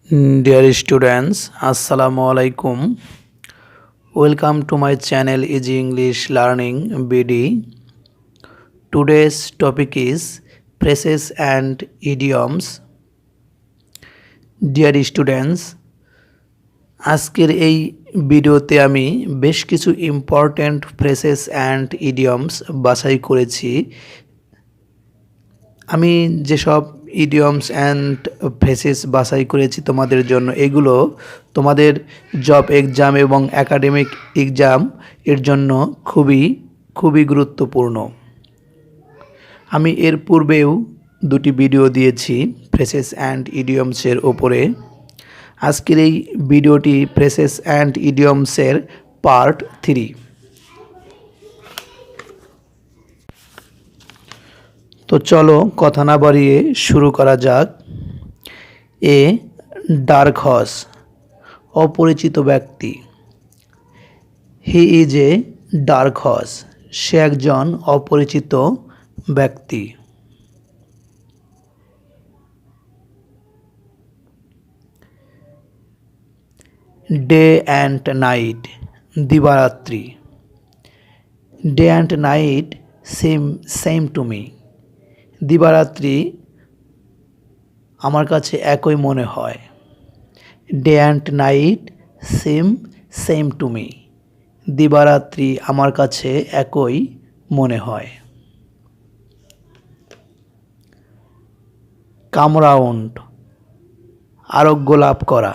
Dear students, Assalamu alaikum. Welcome to my channel Easy English Learning BD. Today's topic is phrases and idioms. Dear students, আজকের এই ভিডিওতে আমি বেশ কিছু important phrases and idioms বাছাই করেছি। আমি যেসব ইডিয়মস অ্যান্ড ফ্রেসেস বাছাই করেছি তোমাদের জন্য, এগুলো তোমাদের জব এক্সাম এবং একাডেমিক এক্সাম এর জন্য খুবই গুরুত্বপূর্ণ। আমি এর পূর্বেও দুটি ভিডিও দিয়েছি ফ্রেসেস অ্যান্ড ইডিয়মসের ওপরে। আজকের এই ভিডিওটি ফ্রেসেস অ্যান্ড ইডিয়মসের পার্ট 3। তো চলো কথা না বাড়িয়ে শুরু করা যাক। এ ডার্ক হর্স, অপরিচিত ব্যক্তি। He is a dark horse, সে একজন অপরিচিত ব্যক্তি। ডে অ্যান্ড নাইট, দিবারাত্রি। Day and night same to me, দিবারাত্রি আমার কাছে একই মনে হয়। Day and night same to me, দিবারাত্রি আমার কাছে একই মনে হয়। কাম রাউন্ড, আরোগ্য লাভ করা।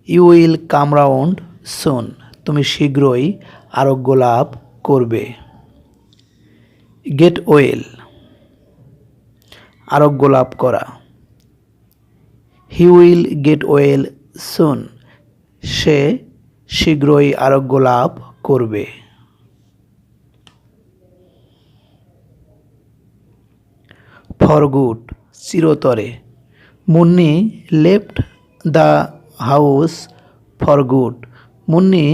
ইউ উইল কাম রাউন্ড সুন, তুমি শীঘ্রই আরোগ্য লাভ করবে। গেট ওয়েল, আরোগ্য লাভ করা। He will get well soon, সে শীঘ্রই আরোগ্য লাভ করবে। ফর গুড, চিরতরে। Munni left the house for good, Munni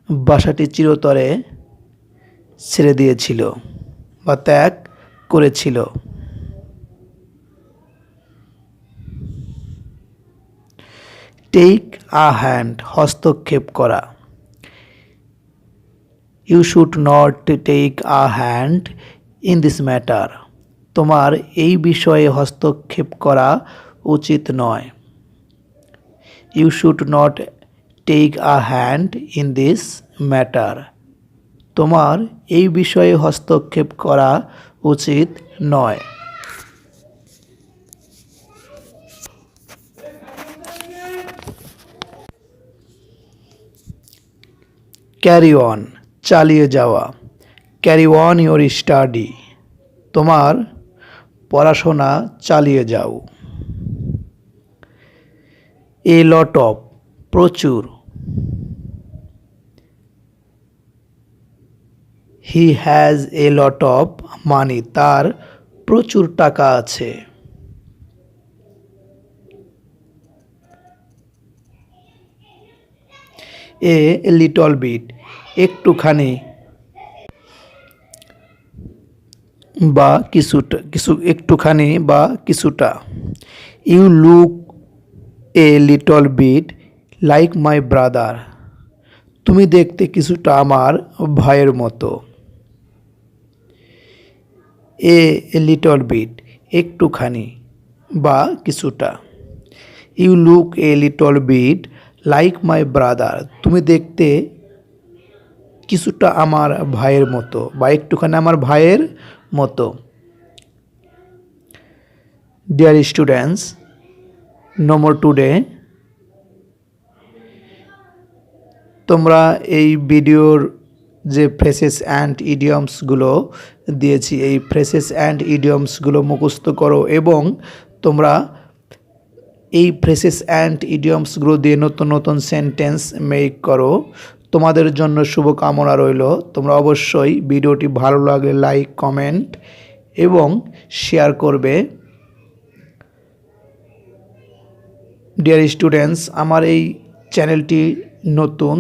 বাসাটি চিরতরে ছেড়ে দিয়েছিল বা ত্যাগ করেছিল। টেক আ হ্যান্ড, হস্তক্ষেপ করা। You should not take a hand in this matter, তোমার এই বিষয়ে হস্তক্ষেপ করা উচিত নয়। You should not take a hand in this matter, তোমার এই বিষয়ে হস্তক্ষেপ করা উচিত নয়। ক্যারি অন, চালিয়ে যাওয়া। ক্যারি অন ইউর স্টাডি, তোমার পড়াশোনা চালিয়ে যাও। এ লট অফ, প্রচুর। He has a lot of money, তার প্রচুর টাকা আছে। এ লিটল বিট, একটুখানি বা একটুখানি বা কিছুটা। You look a little bit like my brother, তুমি দেখতে কিছুটা আমার ভাইয়ের মতো। এ লিটল বিট, একটুখানি বা কিছুটা। You look a little bit like my brother, তুমি দেখতে কিছুটা আমার ভাইয়ের মতো বা একটুখানি আমার ভাইয়ের মতো। Dear students, no more today. তোমরা এই ভিডিওর যে ফ্রেসেস অ্যান্ড ইডিয়মসগুলো দিয়েছি, এই ফ্রেসেস অ্যান্ড ইডিয়মসগুলো মুখস্থ করো এবং তোমরা এই ফ্রেসেস অ্যান্ড ইডিয়মসগুলো দিয়ে নতুন নতুন সেন্টেন্স মেক করো। তোমাদের জন্য শুভকামনা রইল। তোমরা অবশ্যই ভিডিওটি ভালো লাগলে লাইক, কমেন্ট এবং শেয়ার করবে। ডিয়ার স্টুডেন্টস, আমার এই চ্যানেলটি নতুন,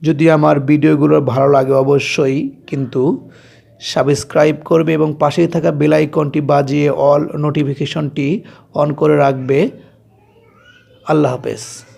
যদি আমার ভিডিওগুলো ভালো লাগে অবশ্যই কিন্তু সাবস্ক্রাইব করবে এবং পাশেই থাকা বেল আইকনটি বাজিয়ে অল নোটিফিকেশনটি অন করে রাখবে। আল্লাহ হাফেজ।